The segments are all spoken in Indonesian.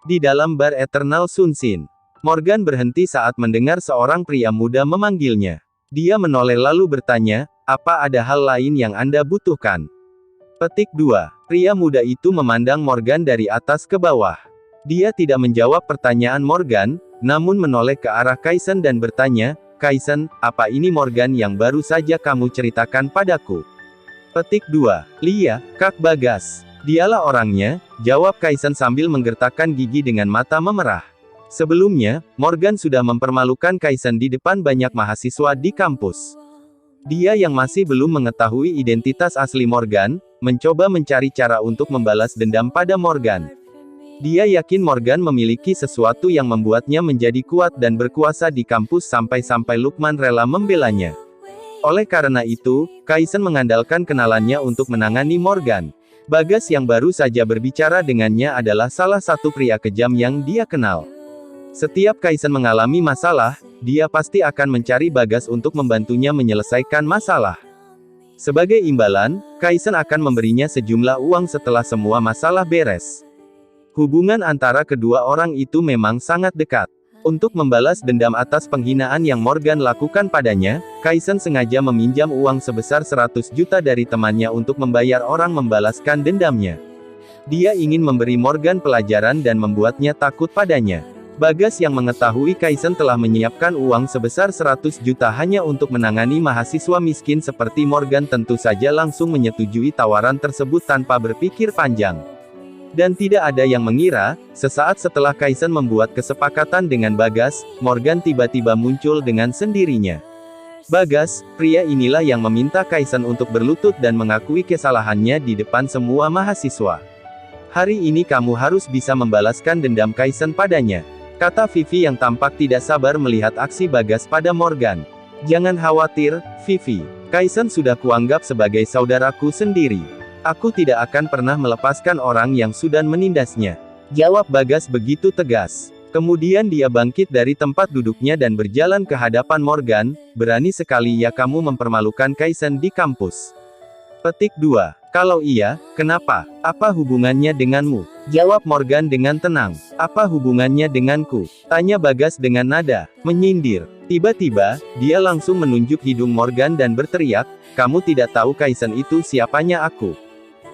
Di dalam bar Eternal Sunshine, Morgan berhenti saat mendengar seorang pria muda memanggilnya. Dia menoleh lalu bertanya, "Apa ada hal lain yang Anda butuhkan?" Petik 2. Pria muda itu memandang Morgan dari atas ke bawah. Dia tidak menjawab pertanyaan Morgan, namun menoleh ke arah Kaisen dan bertanya, "Kaisen, apa ini Morgan yang baru saja kamu ceritakan padaku?" Petik 2. Lia, Kak Bagas. Dialah orangnya, jawab Kaisen sambil menggertakkan gigi dengan mata memerah. Sebelumnya, Morgan sudah mempermalukan Kaisen di depan banyak mahasiswa di kampus. Dia yang masih belum mengetahui identitas asli Morgan, mencoba mencari cara untuk membalas dendam pada Morgan. Dia yakin Morgan memiliki sesuatu yang membuatnya menjadi kuat dan berkuasa di kampus sampai-sampai Lukman rela membelanya. Oleh karena itu, Kaisen mengandalkan kenalannya untuk menangani Morgan. Bagas yang baru saja berbicara dengannya adalah salah satu pria kejam yang dia kenal. Setiap Kaisen mengalami masalah, dia pasti akan mencari Bagas untuk membantunya menyelesaikan masalah. Sebagai imbalan, Kaisen akan memberinya sejumlah uang setelah semua masalah beres. Hubungan antara kedua orang itu memang sangat dekat. Untuk membalas dendam atas penghinaan yang Morgan lakukan padanya, Kaisen sengaja meminjam uang sebesar 100 juta dari temannya untuk membayar orang membalaskan dendamnya. Dia ingin memberi Morgan pelajaran dan membuatnya takut padanya. Bagas yang mengetahui Kaisen telah menyiapkan uang sebesar 100 juta hanya untuk menangani mahasiswa miskin seperti Morgan tentu saja langsung menyetujui tawaran tersebut tanpa berpikir panjang. Dan tidak ada yang mengira, sesaat setelah Kaisen membuat kesepakatan dengan Bagas, Morgan tiba-tiba muncul dengan sendirinya. Bagas, pria inilah yang meminta Kaisen untuk berlutut dan mengakui kesalahannya di depan semua mahasiswa. "Hari ini kamu harus bisa membalaskan dendam Kaisen padanya," kata Vivi yang tampak tidak sabar melihat aksi Bagas pada Morgan. "Jangan khawatir, Vivi. Kaisen sudah kuanggap sebagai saudaraku sendiri. Aku tidak akan pernah melepaskan orang yang sudah menindasnya," jawab Bagas begitu tegas. Kemudian dia bangkit dari tempat duduknya dan berjalan ke hadapan Morgan. "Berani sekali ya kamu mempermalukan Kaisen di kampus." Petik 2. Kalau iya, kenapa? Apa hubungannya denganmu? Jawab Morgan dengan tenang. "Apa hubungannya denganku?" tanya Bagas dengan nada menyindir. Tiba-tiba, dia langsung menunjuk hidung Morgan dan berteriak, "Kamu tidak tahu Kaisen itu siapanya aku.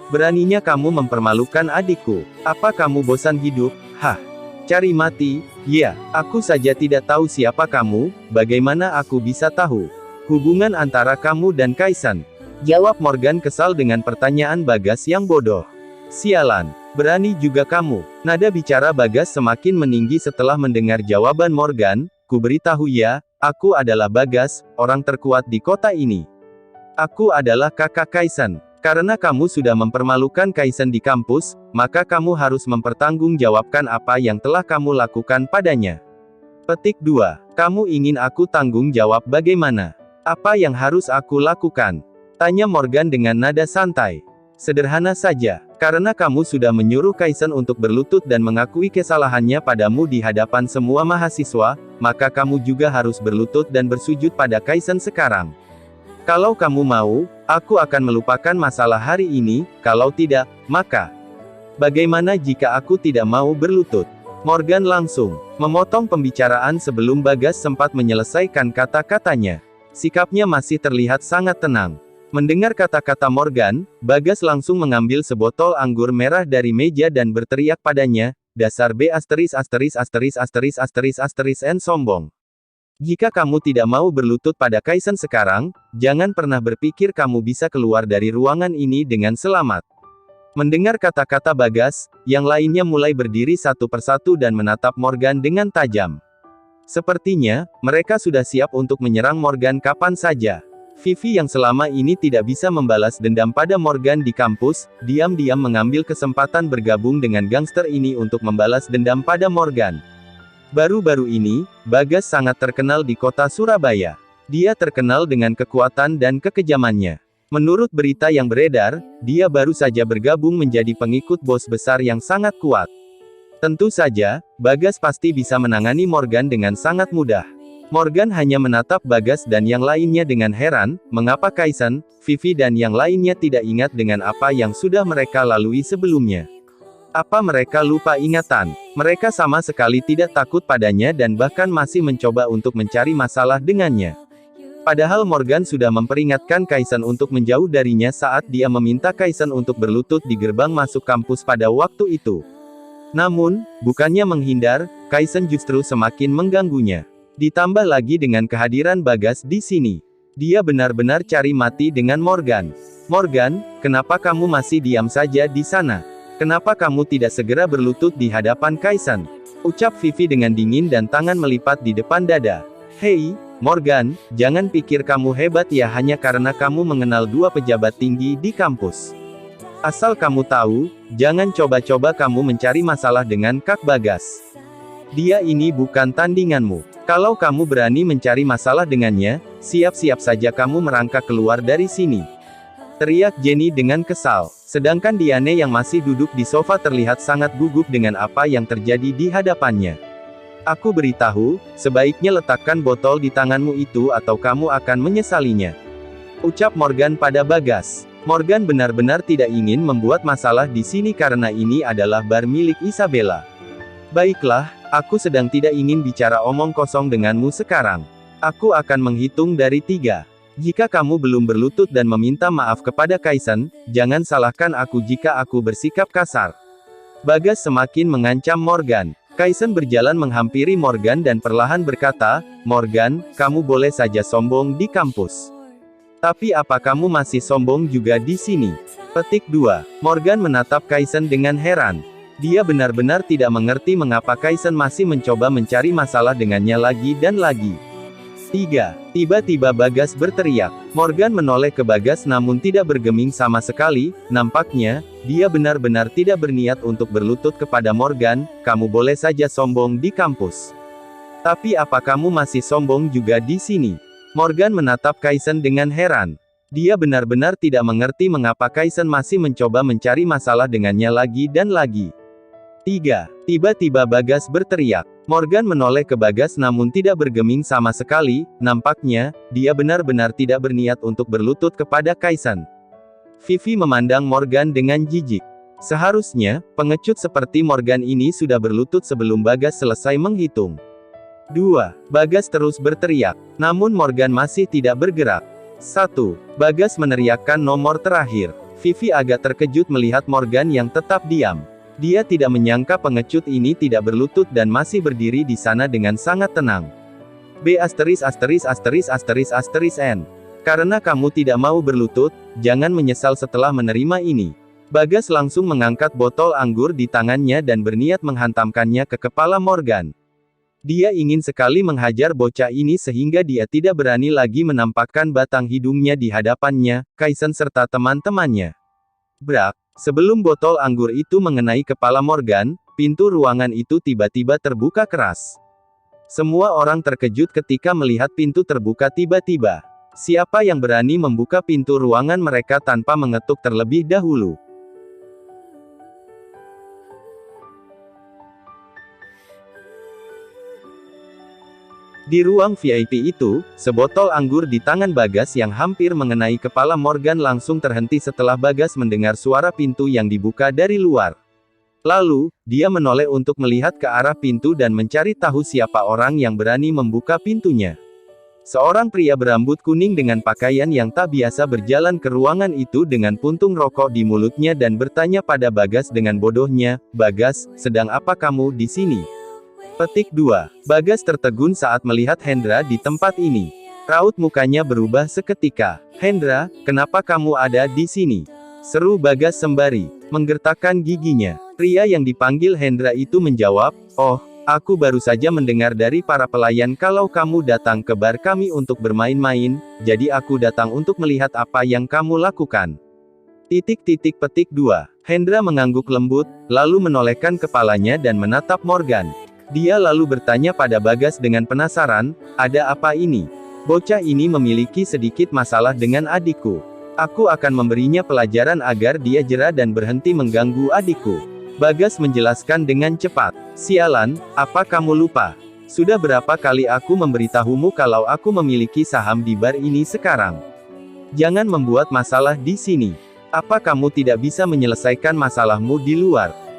Beraninya kamu mempermalukan adikku. Apa kamu bosan hidup? Hah? Cari mati? Ya, aku saja tidak tahu siapa kamu, bagaimana aku bisa tahu hubungan antara kamu dan Kaisen?" jawab Morgan kesal dengan pertanyaan Bagas yang bodoh. "Sialan, berani juga kamu." Nada bicara Bagas semakin meninggi setelah mendengar jawaban Morgan. "Ku beritahu ya, aku adalah Bagas, orang terkuat di kota ini. Aku adalah kakak Kaisen. Karena kamu sudah mempermalukan Kaisen di kampus, maka kamu harus mempertanggungjawabkan apa yang telah kamu lakukan padanya." Petik 2. Kamu ingin aku tanggung jawab bagaimana? Apa yang harus aku lakukan? Tanya Morgan dengan nada santai. "Sederhana saja. Karena kamu sudah menyuruh Kaisen untuk berlutut dan mengakui kesalahannya padamu di hadapan semua mahasiswa, maka kamu juga harus berlutut dan bersujud pada Kaisen sekarang. Kalau kamu mau, aku akan melupakan masalah hari ini, kalau tidak, maka bagaimana jika aku tidak mau berlutut?" Morgan langsung memotong pembicaraan sebelum Bagas sempat menyelesaikan kata-katanya. Sikapnya masih terlihat sangat tenang. Mendengar kata-kata Morgan, Bagas langsung mengambil sebotol anggur merah dari meja dan berteriak padanya, "Dasar B***** and sombong. Jika kamu tidak mau berlutut pada Kaisen sekarang, jangan pernah berpikir kamu bisa keluar dari ruangan ini dengan selamat." Mendengar kata-kata Bagas, yang lainnya mulai berdiri satu persatu dan menatap Morgan dengan tajam. Sepertinya, mereka sudah siap untuk menyerang Morgan kapan saja. Vivi yang selama ini tidak bisa membalas dendam pada Morgan di kampus, diam-diam mengambil kesempatan bergabung dengan gangster ini untuk membalas dendam pada Morgan. Baru-baru ini, Bagas sangat terkenal di kota Surabaya. Dia terkenal dengan kekuatan dan kekejamannya. Menurut berita yang beredar, dia baru saja bergabung menjadi pengikut bos besar yang sangat kuat. Tentu saja, Bagas pasti bisa menangani Morgan dengan sangat mudah. Morgan hanya menatap Bagas dan yang lainnya dengan heran, mengapa Kaisen, Vivi dan yang lainnya tidak ingat dengan apa yang sudah mereka lalui sebelumnya. Apa mereka lupa ingatan? Mereka sama sekali tidak takut padanya dan bahkan masih mencoba untuk mencari masalah dengannya. Padahal Morgan sudah memperingatkan Kaisen untuk menjauh darinya saat dia meminta Kaisen untuk berlutut di gerbang masuk kampus pada waktu itu. Namun, bukannya menghindar, Kaisen justru semakin mengganggunya. Ditambah lagi dengan kehadiran Bagas di sini. Dia benar-benar cari mati dengan Morgan. Morgan, kenapa kamu masih diam saja di sana? Kenapa kamu tidak segera berlutut di hadapan Kaisen? Ucap Vivi dengan dingin dan tangan melipat di depan dada. Hei, Morgan, jangan pikir kamu hebat ya hanya karena kamu mengenal dua pejabat tinggi di kampus. Asal kamu tahu, jangan coba-coba kamu mencari masalah dengan Kak Bagas. Dia ini bukan tandinganmu. Kalau kamu berani mencari masalah dengannya, siap-siap saja kamu merangkak keluar dari sini. Teriak Jenny dengan kesal. Sedangkan Diane yang masih duduk di sofa terlihat sangat gugup dengan apa yang terjadi di hadapannya. Aku beritahu, sebaiknya letakkan botol di tanganmu itu atau kamu akan menyesalinya. Ucap Morgan pada Bagas. Morgan benar-benar tidak ingin membuat masalah di sini karena ini adalah bar milik Isabella. Baiklah, aku sedang tidak ingin bicara omong kosong denganmu sekarang. Aku akan menghitung dari 3. Jika kamu belum berlutut dan meminta maaf kepada Kaisen, jangan salahkan aku jika aku bersikap kasar. Bagas semakin mengancam Morgan. Kaisen berjalan menghampiri Morgan dan perlahan berkata, Morgan, kamu boleh saja sombong di kampus. Tapi apa kamu masih sombong juga di sini? Petik 2. Morgan menatap Kaisen dengan heran. Dia benar-benar tidak mengerti mengapa Kaisen masih mencoba mencari masalah dengannya lagi dan lagi. 3. Tiba-tiba Bagas berteriak. Morgan menoleh ke Bagas namun tidak bergeming sama sekali. Nampaknya, dia benar-benar tidak berniat untuk berlutut kepada Morgan. Kamu boleh saja sombong di kampus. Tapi apa kamu masih sombong juga di sini? Morgan menatap Kaisen dengan heran. Dia benar-benar tidak mengerti mengapa Kaisen masih mencoba mencari masalah dengannya lagi dan lagi. 3. Tiba-tiba Bagas berteriak. Morgan menoleh ke Bagas namun tidak bergeming sama sekali. Nampaknya, dia benar-benar tidak berniat untuk berlutut kepada Kaisen. Vivi memandang Morgan dengan jijik. Seharusnya, pengecut seperti Morgan ini sudah berlutut sebelum Bagas selesai menghitung. 2. Bagas terus berteriak. Namun Morgan masih tidak bergerak. 1. Bagas meneriakkan nomor terakhir. Vivi agak terkejut melihat Morgan yang tetap diam. Dia tidak menyangka pengecut ini tidak berlutut dan masih berdiri di sana dengan sangat tenang. B********N. Karena kamu tidak mau berlutut, jangan menyesal setelah menerima ini. Bagas langsung mengangkat botol anggur di tangannya dan berniat menghantamkannya ke kepala Morgan. Dia ingin sekali menghajar bocah ini sehingga dia tidak berani lagi menampakkan batang hidungnya di hadapannya, Kaisen serta teman-temannya. Brak. Sebelum botol anggur itu mengenai kepala Morgan, pintu ruangan itu tiba-tiba terbuka keras. Semua orang terkejut ketika melihat pintu terbuka tiba-tiba. Siapa yang berani membuka pintu ruangan mereka tanpa mengetuk terlebih dahulu? Di ruang VIP itu, sebotol anggur di tangan Bagas yang hampir mengenai kepala Morgan langsung terhenti setelah Bagas mendengar suara pintu yang dibuka dari luar. Lalu, dia menoleh untuk melihat ke arah pintu dan mencari tahu siapa orang yang berani membuka pintunya. Seorang pria berambut kuning dengan pakaian yang tak biasa berjalan ke ruangan itu dengan puntung rokok di mulutnya dan bertanya pada Bagas dengan bodohnya, Bagas, sedang apa kamu di sini? Petik 2. Bagas tertegun saat melihat Hendra di tempat ini. Raut mukanya berubah seketika. Hendra, kenapa kamu ada di sini? Seru Bagas sembari menggertakkan giginya. Pria yang dipanggil Hendra itu menjawab, oh, aku baru saja mendengar dari para pelayan kalau kamu datang ke bar kami untuk bermain-main, jadi aku datang untuk melihat apa yang kamu lakukan. Petik 2. Hendra mengangguk lembut, lalu menolehkan kepalanya dan menatap Morgan. Dia lalu bertanya pada Bagas dengan penasaran, ada apa ini? Bocah ini memiliki sedikit masalah dengan adikku. Aku akan memberinya pelajaran agar dia jera dan berhenti mengganggu adikku. Bagas menjelaskan dengan cepat. Sialan, apa kamu lupa? Sudah berapa kali aku memberitahumu kalau aku memiliki saham di bar ini sekarang? Jangan membuat masalah di sini. Apa kamu tidak bisa menyelesaikan masalahmu di luar?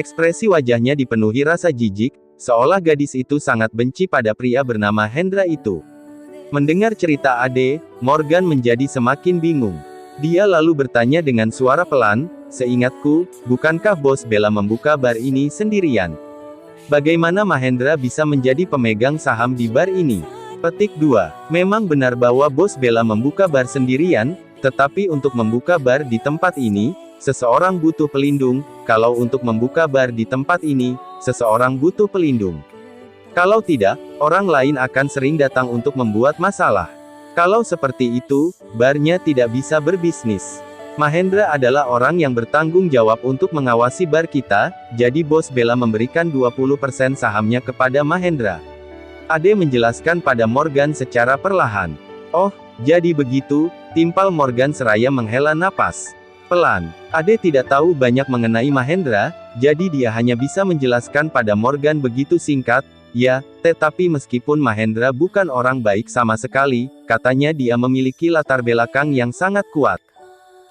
Ekspresi wajahnya dipenuhi rasa jijik, seolah gadis itu sangat benci pada pria bernama Hendra itu. Mendengar cerita Ade, Morgan menjadi semakin bingung. Dia lalu bertanya dengan suara pelan, "Seingatku, bukankah Bos Bella membuka bar ini sendirian? Bagaimana Mahendra bisa menjadi pemegang saham di bar ini?" Petik 2. Memang benar bahwa Bos Bella membuka bar sendirian, tetapi untuk membuka bar di tempat ini, seseorang butuh pelindung. Kalau untuk membuka bar di tempat ini, seseorang butuh pelindung. Kalau tidak, orang lain akan sering datang untuk membuat masalah. Kalau seperti itu, barnya tidak bisa berbisnis. Mahendra adalah orang yang bertanggung jawab untuk mengawasi bar kita, jadi Bos Bella memberikan 20% sahamnya kepada Mahendra. Ade menjelaskan pada Morgan secara perlahan. "Oh, jadi begitu," timpal Morgan seraya menghela napas pelan. Ade tidak tahu banyak mengenai Mahendra, jadi dia hanya bisa menjelaskan pada Morgan begitu singkat, "Ya, tetapi meskipun Mahendra bukan orang baik sama sekali, katanya dia memiliki latar belakang yang sangat kuat.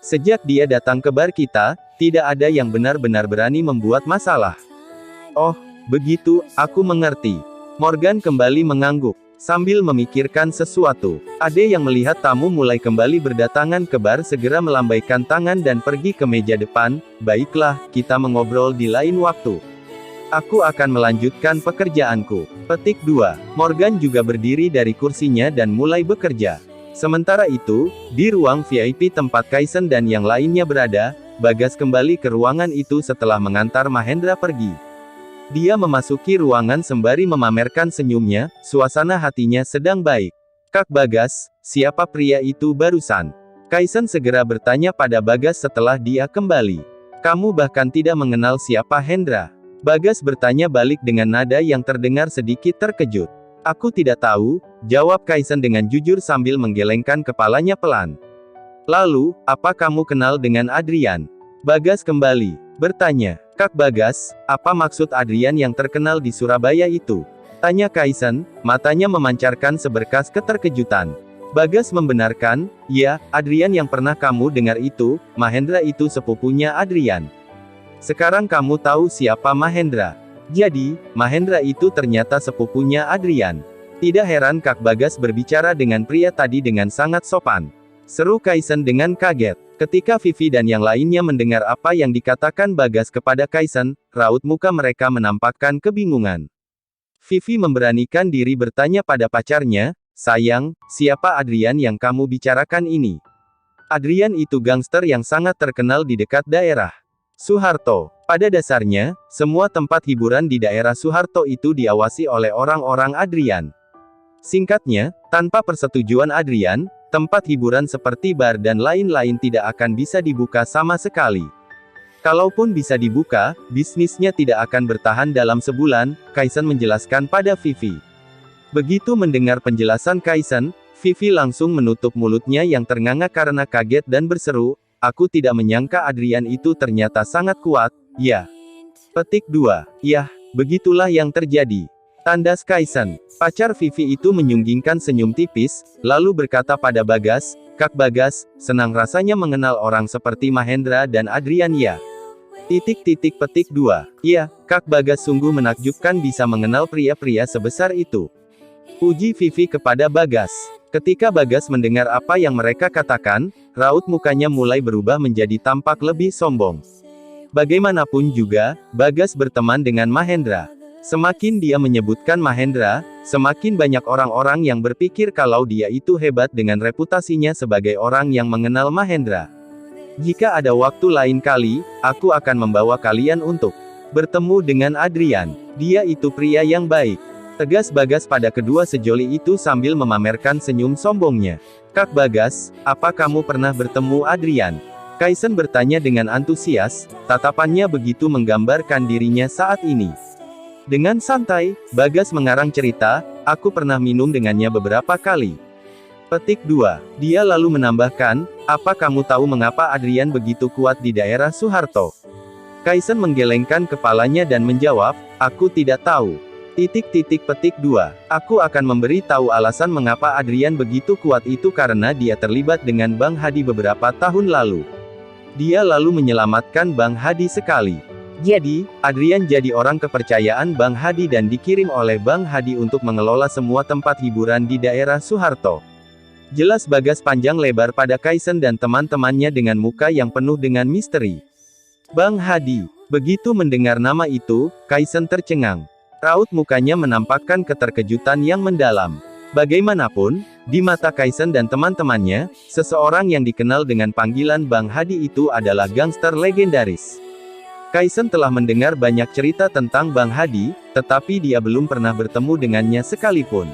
Sejak dia datang ke bar kita, tidak ada yang benar-benar berani membuat masalah." "Oh, begitu, aku mengerti." Morgan kembali mengangguk, sambil memikirkan sesuatu. Ade yang melihat tamu mulai kembali berdatangan ke bar segera melambaikan tangan dan pergi ke meja depan. "Baiklah, kita mengobrol di lain waktu." Aku akan melanjutkan pekerjaanku. Petik 2. Morgan juga berdiri dari kursinya dan mulai bekerja. Sementara itu, di ruang VIP tempat Kaisen dan yang lainnya berada, Bagas kembali ke ruangan itu setelah mengantar Mahendra pergi. Dia memasuki ruangan sembari memamerkan senyumnya, suasana hatinya sedang baik. Kak Bagas, siapa pria itu barusan? Kaisen segera bertanya pada Bagas setelah dia kembali. Kamu bahkan tidak mengenal siapa Hendra? Bagas bertanya balik dengan nada yang terdengar sedikit terkejut. Aku tidak tahu, jawab Kaisen dengan jujur sambil menggelengkan kepalanya pelan. Lalu, apa kamu kenal dengan Adrian? Bagas kembali bertanya. Kak Bagas, apa maksud Adrian yang terkenal di Surabaya itu? Tanya Kaisen, matanya memancarkan seberkas keterkejutan. Bagas membenarkan, ya, Adrian yang pernah kamu dengar itu, Mahendra itu sepupunya Adrian. Sekarang kamu tahu siapa Mahendra. Jadi, Mahendra itu ternyata sepupunya Adrian. Tidak heran Kak Bagas berbicara dengan pria tadi dengan sangat sopan. Seru Kaisen dengan kaget. Ketika Vivi dan yang lainnya mendengar apa yang dikatakan Bagas kepada Kaisen, raut muka mereka menampakkan kebingungan. Vivi memberanikan diri bertanya pada pacarnya, sayang, siapa Adrian yang kamu bicarakan ini? Adrian itu gangster yang sangat terkenal di dekat daerah Suharto. Pada dasarnya, semua tempat hiburan di daerah Suharto itu diawasi oleh orang-orang Adrian. Singkatnya, tanpa persetujuan Adrian, tempat hiburan seperti bar dan lain-lain tidak akan bisa dibuka sama sekali. Kalaupun bisa dibuka, bisnisnya tidak akan bertahan dalam sebulan, Kaisen menjelaskan pada Vivi. Begitu mendengar penjelasan Kaisen, Vivi langsung menutup mulutnya yang ternganga karena kaget dan berseru, aku tidak menyangka Adrian itu ternyata sangat kuat, ya. Petik 2. Yah, begitulah yang terjadi. Tandas Kaisen. Pacar Vivi itu menyunggingkan senyum tipis, lalu berkata pada Bagas, Kak Bagas, senang rasanya mengenal orang seperti Mahendra dan Adrian ya. Petik 2. Iya, Kak Bagas sungguh menakjubkan bisa mengenal pria-pria sebesar itu. Puji Vivi kepada Bagas. Ketika Bagas mendengar apa yang mereka katakan, raut mukanya mulai berubah menjadi tampak lebih sombong. Bagaimanapun juga, Bagas berteman dengan Mahendra. Semakin dia menyebutkan Mahendra, semakin banyak orang-orang yang berpikir kalau dia itu hebat dengan reputasinya sebagai orang yang mengenal Mahendra. Jika ada waktu lain kali, aku akan membawa kalian untuk bertemu dengan Adrian. Dia itu pria yang baik. Tegas Bagas pada kedua sejoli itu sambil memamerkan senyum sombongnya. Kak Bagas, apa kamu pernah bertemu Adrian? Kaisen bertanya dengan antusias, tatapannya begitu menggambarkan dirinya saat ini. Dengan santai, Bagas mengarang cerita, aku pernah minum dengannya beberapa kali. Petik 2. Dia lalu menambahkan, apa kamu tahu mengapa Adrian begitu kuat di daerah Suharto? Kaisen menggelengkan kepalanya dan menjawab, aku tidak tahu. Petik 2. Aku akan memberi tahu alasan mengapa Adrian begitu kuat itu karena dia terlibat dengan Bang Hadi beberapa tahun lalu. Dia lalu menyelamatkan Bang Hadi sekali. Jadi, Adrian jadi orang kepercayaan Bang Hadi dan dikirim oleh Bang Hadi untuk mengelola semua tempat hiburan di daerah Suharto. Jelas Bagas panjang lebar pada Kaisen dan teman-temannya dengan muka yang penuh dengan misteri. Bang Hadi. Begitu mendengar nama itu, Kaisen tercengang. Raut mukanya menampakkan keterkejutan yang mendalam. Bagaimanapun, di mata Kaisen dan teman-temannya, seseorang yang dikenal dengan panggilan Bang Hadi itu adalah gangster legendaris. Kaisen telah mendengar banyak cerita tentang Bang Hadi, tetapi dia belum pernah bertemu dengannya sekalipun.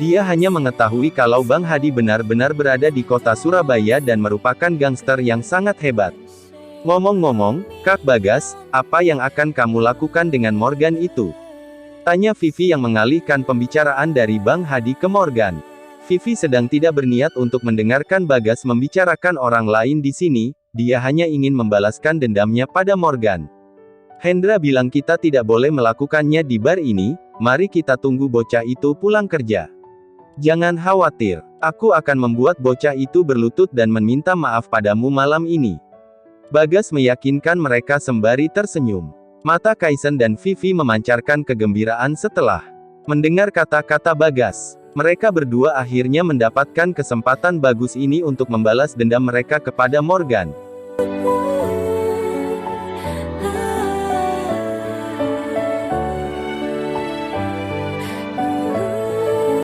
Dia hanya mengetahui kalau Bang Hadi benar-benar berada di kota Surabaya dan merupakan gangster yang sangat hebat. Ngomong-ngomong, Kak Bagas, apa yang akan kamu lakukan dengan Morgan itu? Tanya Vivi yang mengalihkan pembicaraan dari Bang Hadi ke Morgan. Vivi sedang tidak berniat untuk mendengarkan Bagas membicarakan orang lain di sini, dia hanya ingin membalaskan dendamnya pada Morgan. Hendra bilang kita tidak boleh melakukannya di bar ini, mari kita tunggu bocah itu pulang kerja. Jangan khawatir, aku akan membuat bocah itu berlutut dan meminta maaf padamu malam ini. Bagas meyakinkan mereka sembari tersenyum. Mata Kaisen dan Vivi memancarkan kegembiraan setelah mendengar kata-kata Bagas. Mereka berdua akhirnya mendapatkan kesempatan bagus ini untuk membalas dendam mereka kepada Morgan.